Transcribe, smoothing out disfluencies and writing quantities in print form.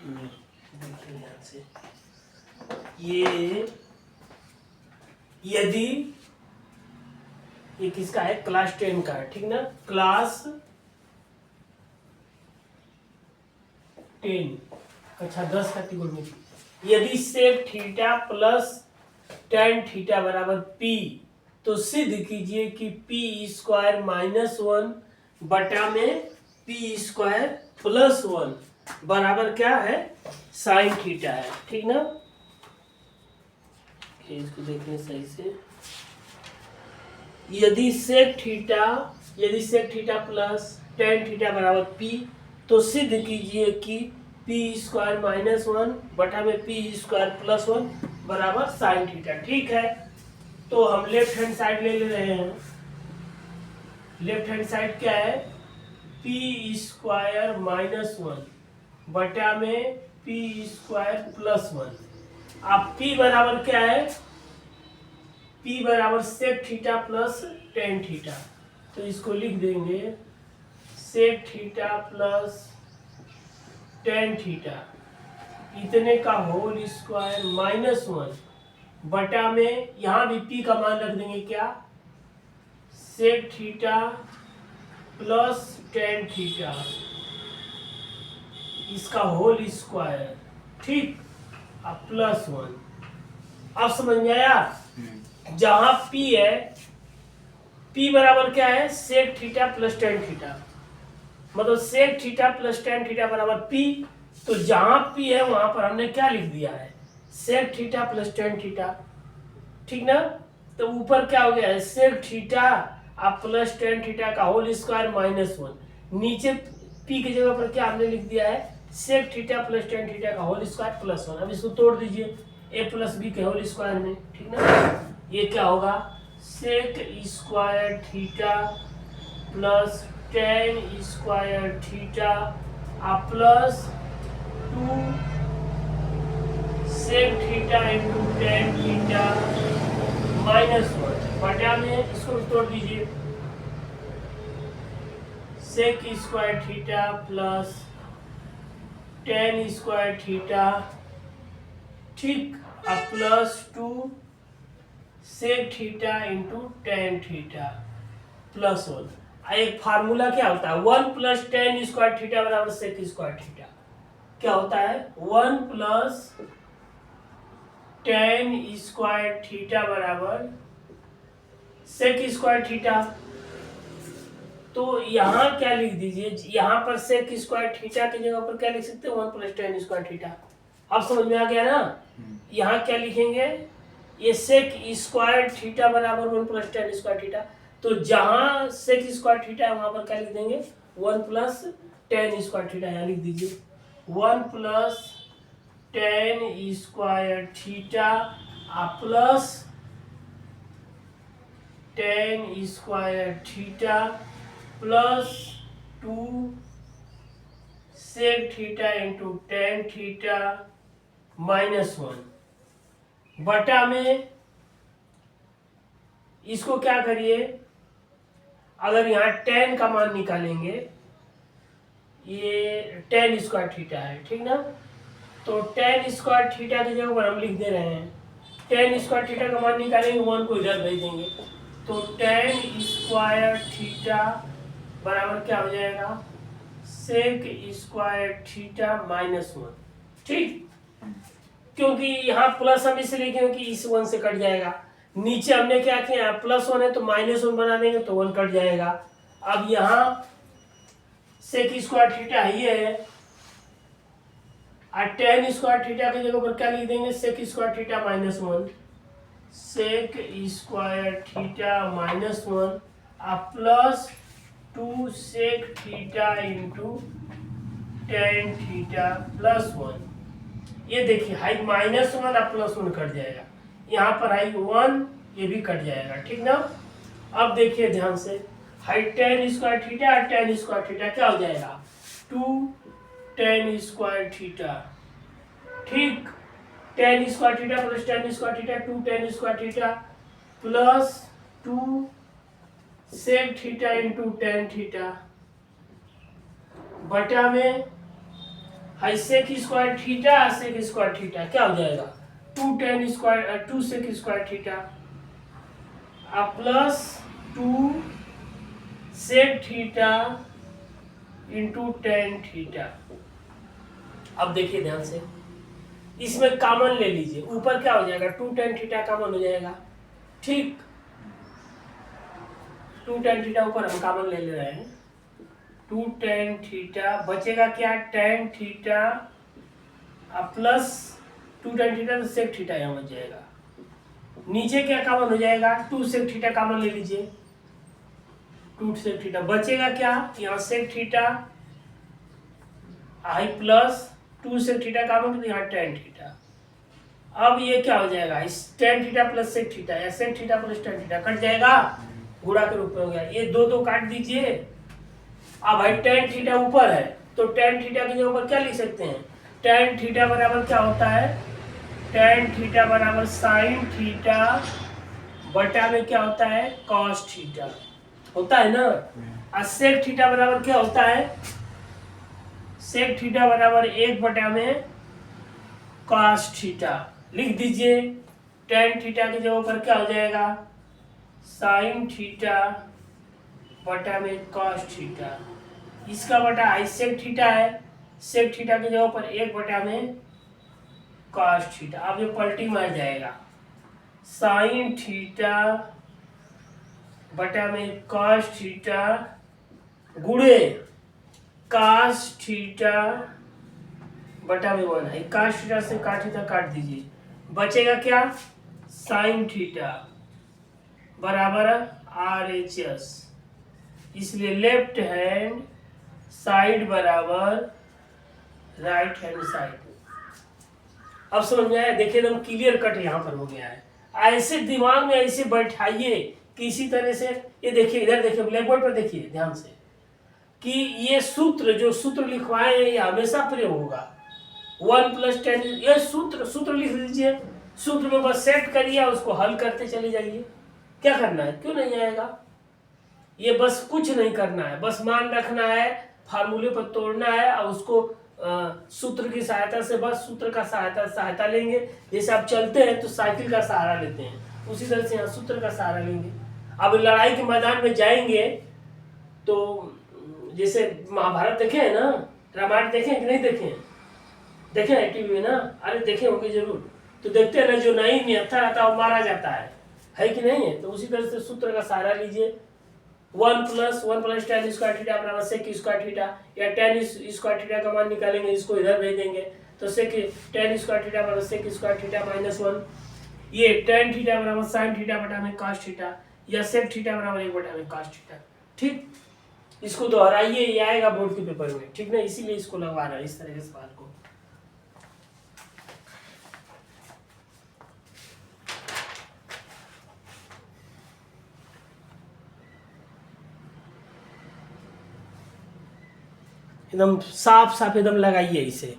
देखिए ध्यान से, ये यदि ये किसका है, क्लास 10 का है, ठीक ना, क्लास 10 कक्षा 10 का त्रिकोणमिति। यदि sec theta plus tan theta बराबर पी, तो सिद्ध कीजिए कि पी स्क्वायर माइनस 1 बटा में पी स्क्वायर प्लस 1 बराबर क्या है, साइन थीटा है, ठीक ना। इसको देखने सही से, यदि sec theta plus tan theta बराबर पी, तो सिद्ध कीजिए कि पी स्क्वायर माइनस 1 बटा में पी स्क्वायर प्लस 1 बराबर साइन थीटा, ठीक है। तो हम लेफ्ट हैंड साइड ले रहे हैं। लेफ्ट हैंड साइड क्या है, पी स्क्वायर माइनस 1 बटा में पी स्क्वायर प्लस 1। अब पी बराबर क्या है, पी बराबर sec theta plus tan theta, तो इसको लिख देंगे sec theta plus tan theta इतने का होल स्क्वायर माइनस 1 बटा में, यहां भी पी का मान रख देंगे क्या, sec theta plus tan theta, इसका होल स्क्वायर, ठीक, अब प्लस 1। अब समझ में आया, जहां P है, P बराबर क्या है, sec theta plus tan theta, मतलब sec theta plus tan theta बराबर P। तो जहां P है वहां पर हमने क्या लिख दिया है, sec theta plus tan theta, ठीक ना। तो ऊपर क्या हो गया है, सेक थीटा अब प्लस टेन थीटा का होल स्क्वायर माइनस 1, नीचे P की जगह पर क्या हमने लिख दिया है, sec theta plus tan theta का होल स्क्वायर प्लस 1। अब इसको तोड़ दीजिए a प्लस बी के होल स्क्वायर में, ठीक ना। ये क्या होगा, sec square theta plus tan square theta plus 2 sec theta into tan theta minus 1 बटा में, इसको तोड़ दीजिए, sec square theta plus tan square theta, ठीक, अब plus 2 sec theta into tan theta plus 1। एक फार्मूला क्या होता है, 1 प्लस टेन स्क्वायर थीटा बराबर सेक स्क्वायर थीटा, क्या होता है, 1 प्लस टेन स्क्वायर थीटा बराबर सेक स्क्वायर थीटा। तो यहाँ क्या लिख दीजिए, यहाँ पर सेक स्क्वायर थीटा की जगह पर क्या लिख सकते हैं, 1 प्लस टेन स्क्वायर थीटा। अब समझ में आ गया ना। यहाँ क्या लिखेंगे, ये सेक स्क्वायर थीटा बराबर 1 प्लस टेन स्क्वायर थीटा, तो जहां सेक स्क्वायर थीटा है वहां पर क्या लिख देंगे, 1 प्लस टेन स्क्वायर थीटा, यहाँ लिख दीजिए 1 plus tan square theta plus tan square theta plus 2 sec theta into tan theta minus 1 बटा में, इसको क्या करिए, अगर यहाँ टेन का मान निकालेंगे, ये टेन स्क्वायर थीटा है, ठीक ना। तो टेन स्क्वायर थीटा की जगह पर हम लिख दे रहे हैं, टेन स्क्वायर थीटा का मान निकालेंगे, 1 को इधर भेज देंगे, तो टेन स्क्वायर थीटा बराबर क्या हो जाएगा, सेक स्क्वायर थीटा माइनस 1, ठीक। क्योंकि यहाँ प्लस हम इसलिए क्योंकि इस 1 से कट जाएगा, नीचे हमने क्या किया, प्लस 1 है तो माइनस 1 बना देंगे तो 1 कट जाएगा। अब यहाँ सेक स्क्वायर थीटा ही है, और टेन स्क्वायर थीटा की जगह पर क्या लिख देंगे, sec square theta minus 1, sec square theta minus 1 plus 2 sec theta into tan theta plus 1। ये देखिए हाई माइनस 1 और प्लस 1 कट जाएगा, यहाँ पर हाई 1, ये भी कट जाएगा, ठीक ना। अब देखिए ध्यान से, हाई टेन स्क्वायर थीटा और टेन स्क्वायर थीटा क्या हो जाएगा, 2 टेन स्क्वायर थीटा, ठीक, tan square theta plus tan square theta 2 tan square theta plus 2 sec theta into tan theta बटा में हाई sec square theta sec square theta क्या हो जाएगा 2 tan square 2 sec square theta plus 2 sec theta into tan theta. अब देखिए ध्यान से, इसमें कॉमन ले लीजिए, ऊपर क्या हो जाएगा 2 tan थीटा कॉमन हो जाएगा, ठीक 2 tan थीटा ऊपर हम कॉमन ले रहे हैं, 2 tan थीटा बचेगा क्या tan theta plus 2 tan theta तो सेक थीटा यहाँ बच जाएगा, नीचे क्या कॉमन हो जाएगा 2 सेक थीटा कॉमन ले लीजिए, 2 सेक थीटा बचेगा क्या यहाँ सेक थीटा आई प्लस 2 सेक थीटा कॉमन तो यहाँ tan थीटा। अब ये क्या हो जाएगा इस tan theta plus sec theta या sec theta plus tan theta cut जाएगा, गुणा के रूप में हो गया, ये दो काट दीजिए। अब भाई tan थीटा ऊपर है तो tan थीटा के ऊपर क्या लिख सकते हैं tan थीटा बराबर क्या होता है tan थीटा बराबर साइन थीटा बटा में क्या होता है cos थीटा होता है ना। और सेक थीटा बराबर क्या होता है सेक थीटा बराबर 1 बटा में cos थीटा, लिख दीजिए tan थीटा के जगह पर क्या हो जाएगा साइन थीटा बटा में cos थीटा, इसका बटा आई सेक थीटा है, सेक थीटा की जगह पर 1 बटा में cos थीटा। अब ये पलटी मार जाएगा साइन थीटा बटा में cos थीटा गुणे cos थीटा बटा में 1 है, cos थीटा से cos थीटा काट दीजिए, बचेगा क्या साइन थीटा बराबर RHS, इसलिए लेफ्ट हैंड साइड बराबर राइट हैंड साइड। अब समझ में आया, देखिए एकदम क्लियर कट यहाँ पर हो गया है। ऐसे दिमाग में ऐसे बैठाइए कि इसी तरह से, ये देखिए इधर देखिए ब्लैक बोर्ड पर देखिए ध्यान से कि ये सूत्र जो सूत्र लिखवाए हैं ये हमेशा प्रयोग होगा 1 + 10, ये सूत्र लिख लीजिए, सूत्र में बस सेट करिए उसको हल करते चले जाइए, क्या करना है क्यों नहीं आएगा, ये बस कुछ नहीं करना है, बस मान रखना है, फार्मूले पर तोड़ना है और उसको सूत्र की सहायता से, बस सूत्र का सहायता लेंगे, जैसे आप चलते हैं तो साइकिल का सहारा लेते हैं उसी तरह से यहाँ सूत्र का सहारा लेंगे। अब लड़ाई के मैदान में जाएंगे तो जैसे महाभारत देखे हैं ना, रामायण देखे हैं कि नहीं देखे हैं, देखे हैं टीवी में ना, अरे देखे होंगे जरूर, तो देखते हैं ना जो नहीं निहत्था रहता है वो मारा जाता है कि नहीं है, तो उसी तरह से सूत्र का सहारा लीजिए 1 + tan स्क्वायर थीटा बराबर सेक स्क्वायर थीटा, या tan स्क्वायर थीटा का मान निकालेंगे, इसको इधर भेज देंगे तो सेक tan स्क्वायर थीटा बराबर सेक स्क्वायर थीटा -1, ये tan थीटा बराबर साइन थीटा बटा में cos थीटा, या सेक थीटा बराबर 1 बटा में cos थीटा, ठीक। इसको दोहराइए, ये आएगा बोर्ड के पेपर में, ठीक ना, इसीलिए इसको लगवा रहा है इस तरह के सवाल को। एकदम साफ साफ एकदम लगाइए इसे।